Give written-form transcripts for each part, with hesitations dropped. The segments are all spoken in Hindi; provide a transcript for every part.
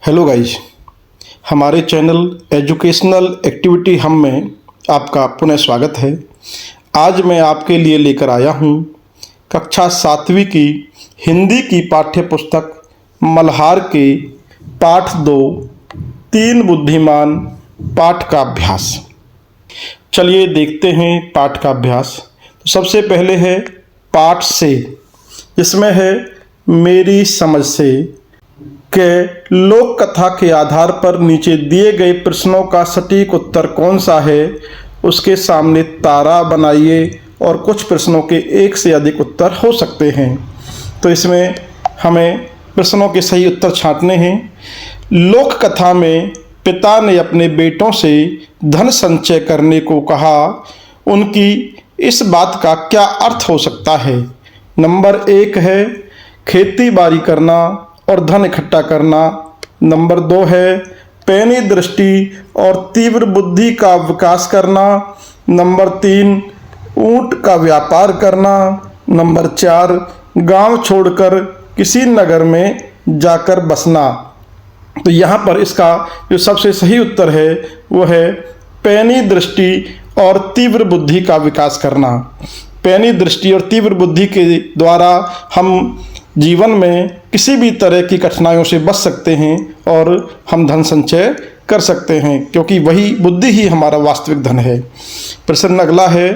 हेलो गाइज, हमारे चैनल एजुकेशनल एक्टिविटी हम में आपका पुनः स्वागत है। आज मैं आपके लिए लेकर आया हूँ कक्षा 7वीं की हिंदी की पाठ्य पुस्तक मल्हार के पाठ 2 तीन बुद्धिमान पाठ का अभ्यास। चलिए देखते हैं पाठ का अभ्यास। तो सबसे पहले है पाठ से, जिसमें है मेरी समझ से के लोक कथा के आधार पर नीचे दिए गए प्रश्नों का सटीक उत्तर कौन सा है, उसके सामने तारा बनाइए और कुछ प्रश्नों के एक से अधिक उत्तर हो सकते हैं। तो इसमें हमें प्रश्नों के सही उत्तर छांटने हैं। लोक कथा में पिता ने अपने बेटों से धन संचय करने को कहा, उनकी इस बात का क्या अर्थ हो सकता है? नंबर 1 है खेती बाड़ी करना और धन इकट्ठा करना। नंबर 2 है पैनी दृष्टि और तीव्र बुद्धि का विकास करना। नंबर 3 ऊंट का व्यापार करना। नंबर 4 गांव छोड़कर किसी नगर में जाकर बसना। तो यहाँ पर इसका जो सबसे सही उत्तर है वो है पैनी दृष्टि और तीव्र बुद्धि का विकास करना। पैनी दृष्टि और तीव्र बुद्धि के द्वारा हम जीवन में किसी भी तरह की कठिनाइयों से बच सकते हैं और हम धन संचय कर सकते हैं, क्योंकि वही बुद्धि ही हमारा वास्तविक धन है। प्रश्न अगला है,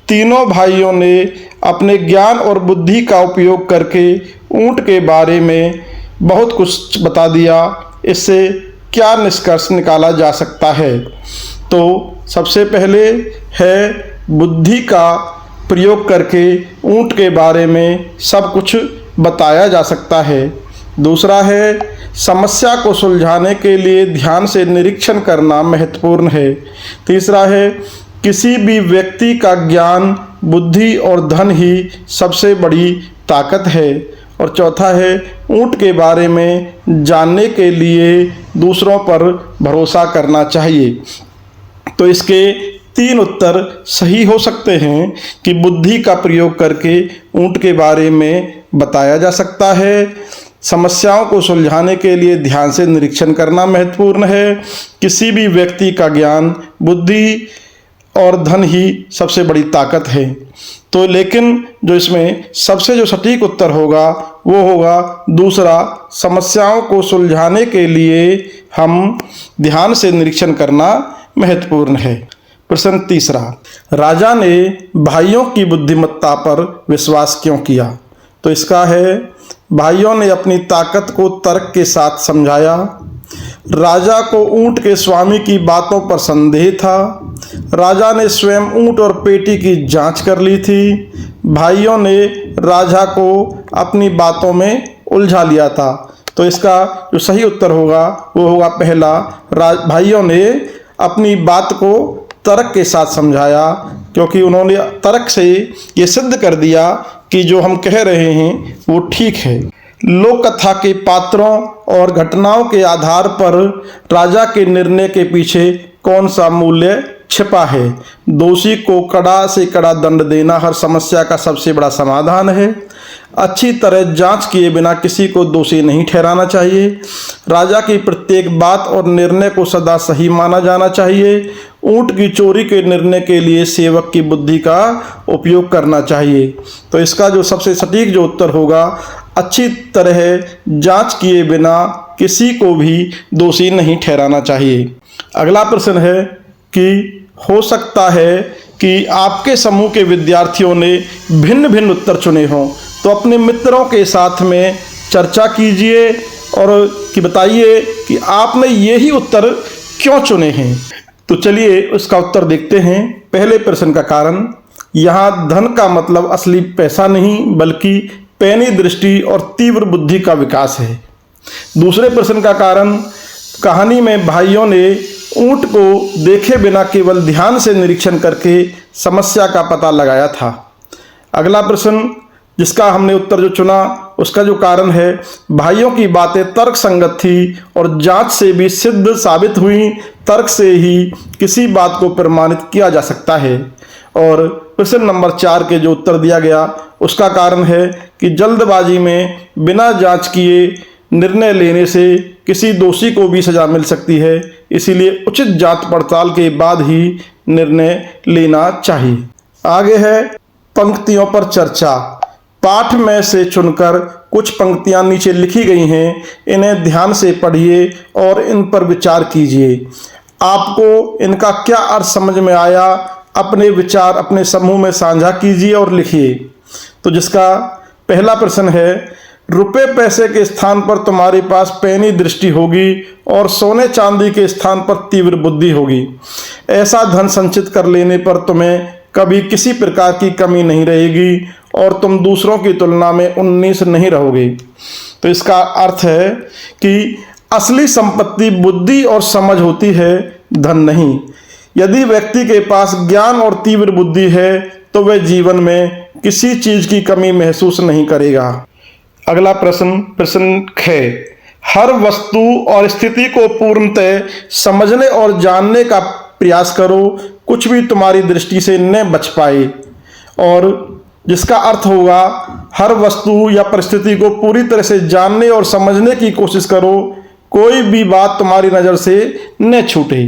तीनों भाइयों ने अपने ज्ञान और बुद्धि का उपयोग करके ऊंट के बारे में बहुत कुछ बता दिया, इससे क्या निष्कर्ष निकाला जा सकता है? तो सबसे पहले है बुद्धि का प्रयोग करके ऊंट के बारे में सब कुछ बताया जा सकता है। दूसरा है समस्या को सुलझाने के लिए ध्यान से निरीक्षण करना महत्वपूर्ण है। तीसरा है किसी भी व्यक्ति का ज्ञान, बुद्धि और धन ही सबसे बड़ी ताकत है। और चौथा है ऊंट के बारे में जानने के लिए दूसरों पर भरोसा करना चाहिए। तो इसके 3 उत्तर सही हो सकते हैं कि बुद्धि का प्रयोग करके ऊंट के बारे में बताया जा सकता है, समस्याओं को सुलझाने के लिए ध्यान से निरीक्षण करना महत्वपूर्ण है, किसी भी व्यक्ति का ज्ञान, बुद्धि और धन ही सबसे बड़ी ताकत है। तो लेकिन जो इसमें सबसे जो सटीक उत्तर होगा वो होगा दूसरा, समस्याओं को सुलझाने के लिए हम ध्यान से निरीक्षण करना महत्वपूर्ण है। प्रश्न तीसरा, राजा ने भाइयों की बुद्धिमत्ता पर विश्वास क्यों किया? तो इसका है भाइयों ने अपनी ताकत को तर्क के साथ समझाया। राजा को ऊंट के स्वामी की बातों पर संदेह था। राजा ने स्वयं ऊंट और पेटी की जांच कर ली थी। भाइयों ने राजा को अपनी बातों में उलझा लिया था। तो इसका जो सही उत्तर होगा वो होगा पहला, भाइयों ने अपनी बात को तर्क के साथ समझाया, क्योंकि उन्होंने तर्क से ये सिद्ध कर दिया कि जो हम कह रहे हैं वो ठीक है। लोक कथा के पात्रों और घटनाओं के आधार पर राजा के निर्णय के पीछे कौन सा मूल्य छिपा है? दोषी को कड़ा से कड़ा दंड देना हर समस्या का सबसे बड़ा समाधान है। अच्छी तरह जांच किए बिना किसी को दोषी नहीं ठहराना चाहिए। राजा की प्रत्येक बात और निर्णय को सदा सही माना जाना चाहिए। ऊंट की चोरी के निर्णय के लिए सेवक की बुद्धि का उपयोग करना चाहिए। तो इसका जो सबसे सटीक जो उत्तर होगा, अच्छी तरह जांच किए बिना किसी को भी दोषी नहीं ठहराना चाहिए। अगला प्रश्न है कि हो सकता है कि आपके समूह के विद्यार्थियों ने भिन्न भिन्न उत्तर चुने हों, तो अपने मित्रों के साथ में चर्चा कीजिए और कि बताइए कि आपने यही उत्तर क्यों चुने हैं। तो चलिए उसका उत्तर देखते हैं। पहले प्रश्न का कारण, यहाँ धन का मतलब असली पैसा नहीं बल्कि पैनी दृष्टि और तीव्र बुद्धि का विकास है। दूसरे प्रश्न का कारण, कहानी में भाइयों ने ऊंट को देखे बिना केवल ध्यान से निरीक्षण करके समस्या का पता लगाया था। अगला प्रश्न जिसका हमने उत्तर जो चुना उसका जो कारण है, भाइयों की बातें तर्क संगत थी और जांच से भी सिद्ध साबित हुई। तर्क से ही किसी बात को प्रमाणित किया जा सकता है। और प्रश्न नंबर 4 के जो उत्तर दिया गया उसका कारण है कि जल्दबाजी में बिना जांच किए निर्णय लेने से किसी दोषी को भी सजा मिल सकती है, इसीलिए उचित जांच पड़ताल के बाद ही निर्णय लेना चाहिए। आगे है पंक्तियों पर चर्चा। पाठ में से चुनकर कुछ पंक्तियां नीचे लिखी गई हैं, इन्हें ध्यान से पढ़िए और इन पर विचार कीजिए। आपको इनका क्या अर्थ समझ में आया, अपने विचार अपने समूह में साझा कीजिए और लिखिए। तो जिसका पहला प्रश्न है, रुपए पैसे के स्थान पर तुम्हारे पास पैनी दृष्टि होगी और सोने चांदी के स्थान पर तीव्र बुद्धि होगी। ऐसा धन संचित कर लेने पर तुम्हें कभी किसी प्रकार की कमी नहीं रहेगी और तुम दूसरों की तुलना में उन्नीस नहीं रहोगे। तो इसका अर्थ है कि असली संपत्ति बुद्धि और समझ होती है, धन नहीं। यदि व्यक्ति के पास ज्ञान और तीव्र बुद्धि है तो वह जीवन में किसी चीज की कमी महसूस नहीं करेगा। अगला प्रश्न है, हर वस्तु और स्थिति को पूर्णतः समझने और जानने का प्रयास करो, कुछ भी तुम्हारी दृष्टि से न बच पाए। और जिसका अर्थ होगा, हर वस्तु या परिस्थिति को पूरी तरह से जानने और समझने की कोशिश करो, कोई भी बात तुम्हारी नजर से न छूटे।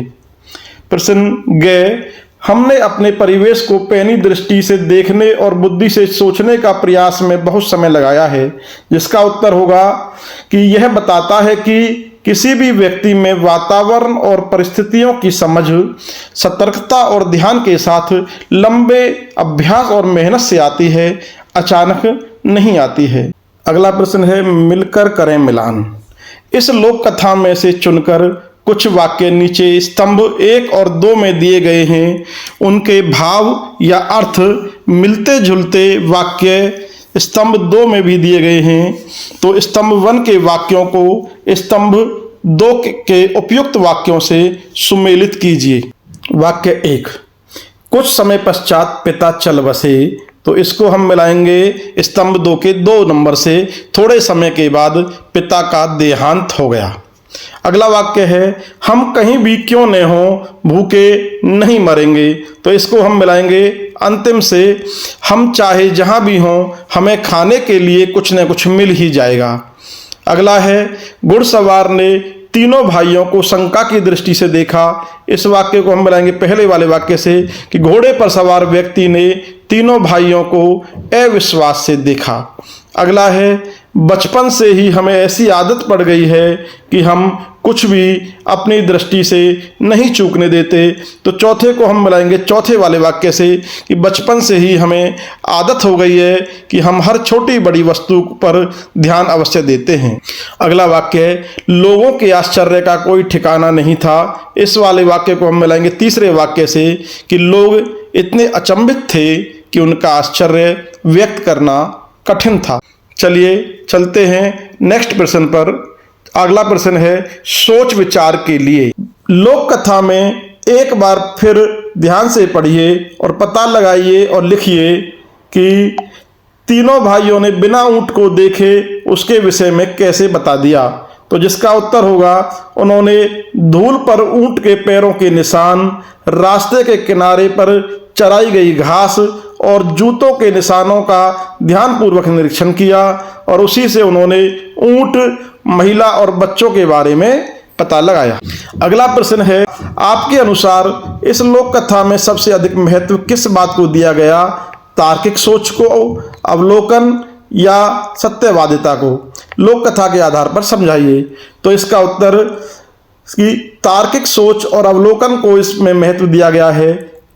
प्रश्न ग, हमने अपने परिवेश को पैनी दृष्टि से देखने और बुद्धि से सोचने का प्रयास में बहुत समय लगाया है। जिसका उत्तर होगा कि यह बताता है कि किसी भी व्यक्ति में वातावरण और परिस्थितियों की समझ सतर्कता और ध्यान के साथ लंबे अभ्यास और मेहनत से आती है, अचानक नहीं आती है। अगला प्रश्न है, मिलकर करें मिलान। इस लोक कथा में से चुनकर कुछ वाक्य नीचे स्तंभ 1 और 2 में दिए गए हैं, उनके भाव या अर्थ मिलते जुलते वाक्य स्तंभ 2 में भी दिए गए हैं। तो स्तंभ 1 के वाक्यों को स्तंभ 2 के उपयुक्त वाक्यों से सुमेलित कीजिए। वाक्य 1, कुछ समय पश्चात पिता चल बसे। तो इसको हम मिलाएंगे स्तंभ 2 के 2 नंबर से, थोड़े समय के बाद पिता का देहांत हो गया। अगला वाक्य है, हम कहीं भी क्यों न हो भूखे नहीं मरेंगे। तो इसको हम मिलाएंगे अंतिम से, हम चाहे जहां भी हों हमें खाने के लिए कुछ न कुछ मिल ही जाएगा। अगला है, घुड़सवार ने तीनों भाइयों को शंका की दृष्टि से देखा। इस वाक्य को हम मिलाएंगे पहले वाले वाक्य से कि घोड़े पर सवार व्यक्ति ने तीनों भाइयों को अविश्वास से देखा। अगला है, बचपन से ही हमें ऐसी आदत पड़ गई है कि हम कुछ भी अपनी दृष्टि से नहीं चूकने देते। तो चौथे को हम मिलाएंगे चौथे वाले वाक्य से कि बचपन से ही हमें आदत हो गई है कि हम हर छोटी बड़ी वस्तु पर ध्यान अवश्य देते हैं। अगला वाक्य है, लोगों के आश्चर्य का कोई ठिकाना नहीं था। इस वाले वाक्य को हम मिलाएंगे तीसरे वाक्य से कि लोग इतने अचंभित थे कि उनका आश्चर्य व्यक्त करना कठिन था। चलिए चलते हैं नेक्स्ट प्रश्न पर। अगला प्रश्न है, सोच विचार के लिए। लोक कथा में एक बार फिर ध्यान से पढ़िए और पता लगाइए और लिखिए कि तीनों भाइयों ने बिना ऊंट को देखे उसके विषय में कैसे बता दिया। तो जिसका उत्तर होगा, उन्होंने धूल पर ऊंट के पैरों के निशान, रास्ते के किनारे पर चराई गई घास और जूतों के निशानों का ध्यानपूर्वक निरीक्षण किया और उसी से उन्होंने ऊंट, महिला और बच्चों के बारे में पता लगाया। अगला प्रश्न है, आपके अनुसार इस लोक कथा में सबसे अधिक महत्व किस बात को दिया गया? तार्किक सोच को, अवलोकन या सत्यवादिता को? लोक कथा के आधार पर समझाइए। तो इसका उत्तर कि तार्किक सोच और अवलोकन को इसमें महत्व दिया गया है,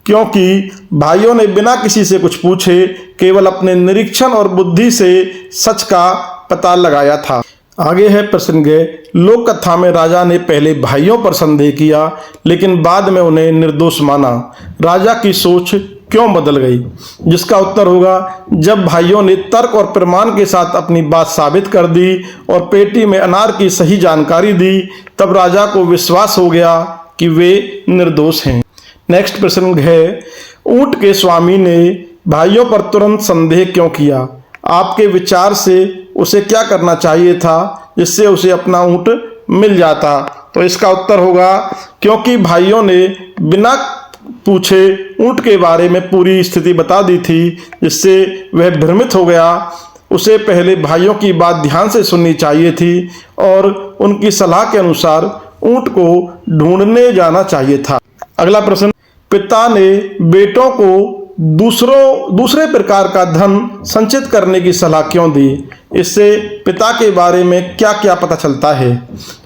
क्योंकि भाइयों ने बिना किसी से कुछ पूछे केवल अपने निरीक्षण और बुद्धि से सच का पता लगाया था। आगे है प्रश्न ग, लोक कथा में राजा ने पहले भाइयों पर संदेह किया लेकिन बाद में उन्हें निर्दोष माना। राजा की सोच क्यों बदल गई? जिसका उत्तर होगा, जब भाइयों ने तर्क और प्रमाण के साथ अपनी बात साबित कर दी और पेटी में अनार की सही जानकारी दी, तब राजा को विश्वास हो गया कि वे निर्दोष हैं। नेक्स्ट प्रश्न है, ऊंट के स्वामी ने भाइयों पर तुरंत संदेह क्यों किया? आपके विचार से उसे क्या करना चाहिए था जिससे उसे अपना ऊंट मिल जाता? तो इसका उत्तर होगा, क्योंकि भाइयों ने बिना पूछे ऊंट के बारे में पूरी स्थिति बता दी थी, जिससे वह भ्रमित हो गया। उसे पहले भाइयों की बात ध्यान से सुननी चाहिए थी और उनकी सलाह के अनुसार ऊंट को ढूंढने जाना चाहिए था। अगला प्रश्न, पिता ने बेटों को दूसरे प्रकार का धन संचित करने की सलाह क्यों दी? इससे पिता के बारे में क्या क्या पता चलता है?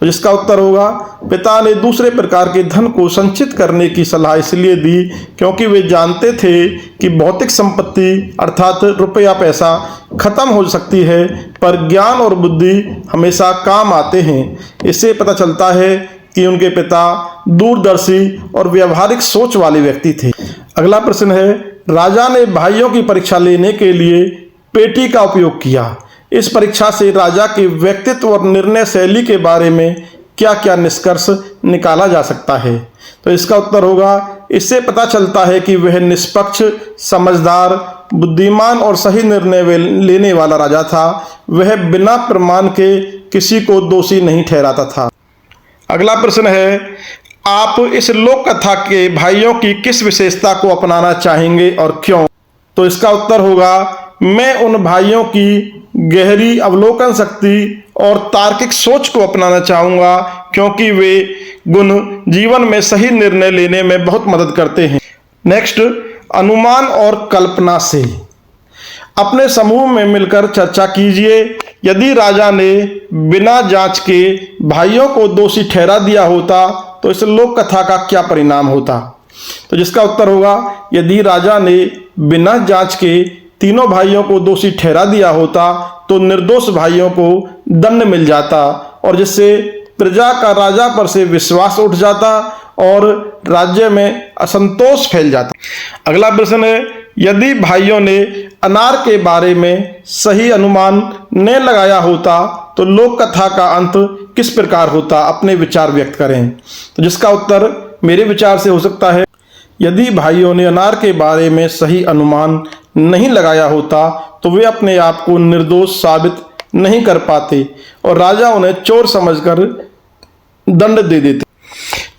तो जिसका उत्तर होगा, पिता ने दूसरे प्रकार के धन को संचित करने की सलाह इसलिए दी क्योंकि वे जानते थे कि भौतिक संपत्ति अर्थात रुपया पैसा खत्म हो सकती है, पर ज्ञान और बुद्धि हमेशा काम आते हैं। इससे पता चलता है कि उनके पिता दूरदर्शी और व्यवहारिक सोच वाले व्यक्ति थे। अगला प्रश्न है, राजा ने भाइयों की परीक्षा लेने के लिए पेटी का उपयोग किया। इस परीक्षा से राजा के व्यक्तित्व और निर्णय शैली के बारे में क्या क्या निष्कर्ष निकाला जा सकता है? तो इसका उत्तर होगा, इससे पता चलता है कि वह निष्पक्ष, समझदार, बुद्धिमान और सही निर्णय लेने वाला राजा था। वह बिना प्रमाण के किसी को दोषी नहीं ठहराता था। अगला प्रश्न है, आप इस लोक कथा के भाइयों की किस विशेषता को अपनाना चाहेंगे और क्यों? तो इसका उत्तर होगा, मैं उन भाइयों की गहरी अवलोकन शक्ति और तार्किक सोच को अपनाना चाहूँगा क्योंकि वे गुण जीवन में सही निर्णय लेने में बहुत मदद करते हैं। नेक्स्ट, अनुमान और कल्पना से अपने समूह में मिलकर चर्चा कीजिए। यदि राजा ने बिना जांच के भाइयों को दोषी ठहरा दिया होता तो इस लोक कथा का क्या परिणाम होता? तो जिसका उत्तर होगा, यदि राजा ने बिना जांच के तीनों भाइयों को दोषी ठहरा दिया होता तो निर्दोष भाइयों को दंड मिल जाता और जिससे प्रजा का राजा पर से विश्वास उठ जाता और राज्य में असंतोष फैल जाता। अगला प्रश्न है, यदि भाइयों ने अनार के बारे में सही अनुमान न लगाया होता तो लोक कथा का अंत किस प्रकार होता? अपने विचार व्यक्त करें। तो जिसका उत्तर मेरे विचार से हो सकता है, यदि भाइयों ने अनार के बारे में सही अनुमान नहीं लगाया होता तो वे अपने आप को निर्दोष साबित नहीं कर पाते और राजा उन्हें चोर समझकर दंड दे देते।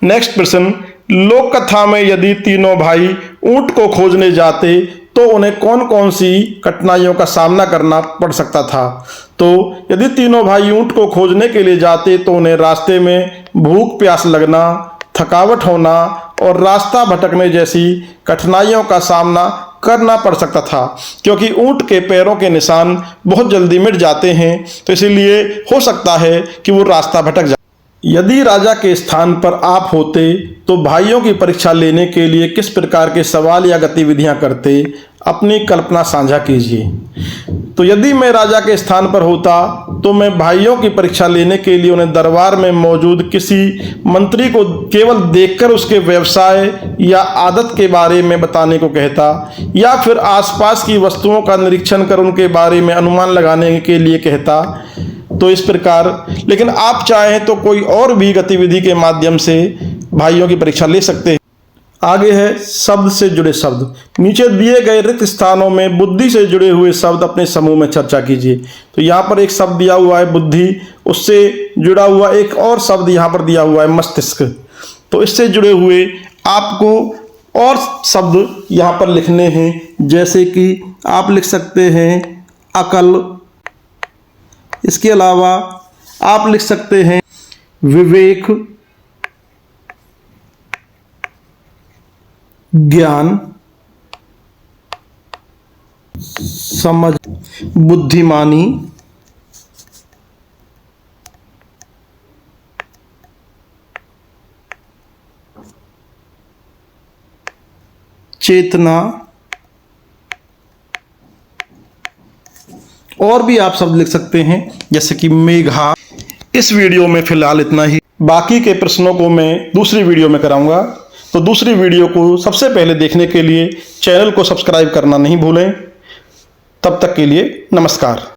नेक्स्ट प्रश्न, लोक कथा में यदि तीनों भाई ऊंट को खोजने जाते तो उन्हें कौन कौन सी कठिनाइयों का सामना करना पड़ सकता था? तो यदि तीनों भाई ऊंट को खोजने के लिए जाते तो उन्हें रास्ते में भूख प्यास लगना, थकावट होना और रास्ता भटकने जैसी कठिनाइयों का सामना करना पड़ सकता था क्योंकि ऊंट के पैरों के निशान बहुत जल्दी मिट जाते हैं, तो इसीलिए हो सकता है कि वो रास्ता भटक जाए। यदि राजा के स्थान पर आप होते तो भाइयों की परीक्षा लेने के लिए किस प्रकार के सवाल या गतिविधियां करते? अपनी कल्पना साझा कीजिए। तो यदि मैं राजा के स्थान पर होता तो मैं भाइयों की परीक्षा लेने के लिए उन्हें दरबार में मौजूद किसी मंत्री को केवल देखकर उसके व्यवसाय या आदत के बारे में बताने को कहता या फिर आसपास की वस्तुओं का निरीक्षण कर उनके बारे में अनुमान लगाने के लिए कहता। तो इस प्रकार, लेकिन आप चाहें तो कोई और भी गतिविधि के माध्यम से भाइयों की परीक्षा ले सकते हैं। आगे है शब्द से जुड़े शब्द। नीचे दिए गए रिक्त स्थानों में बुद्धि से जुड़े हुए शब्द अपने समूह में चर्चा कीजिए। तो यहाँ पर एक शब्द दिया हुआ है बुद्धि, उससे जुड़ा हुआ एक और शब्द यहाँ पर दिया हुआ है मस्तिष्क। तो इससे जुड़े हुए आपको और शब्द यहाँ पर लिखने हैं, जैसे कि आप लिख सकते हैं अकल, इसके अलावा आप लिख सकते हैं विवेक, ज्ञान, समझ, बुद्धिमानी, चेतना और भी आप शब्द लिख सकते हैं जैसे कि मेघा। इस वीडियो में फिलहाल इतना ही, बाकी के प्रश्नों को मैं दूसरी वीडियो में कराऊंगा। तो दूसरी वीडियो को सबसे पहले देखने के लिए चैनल को सब्सक्राइब करना नहीं भूलें। तब तक के लिए नमस्कार।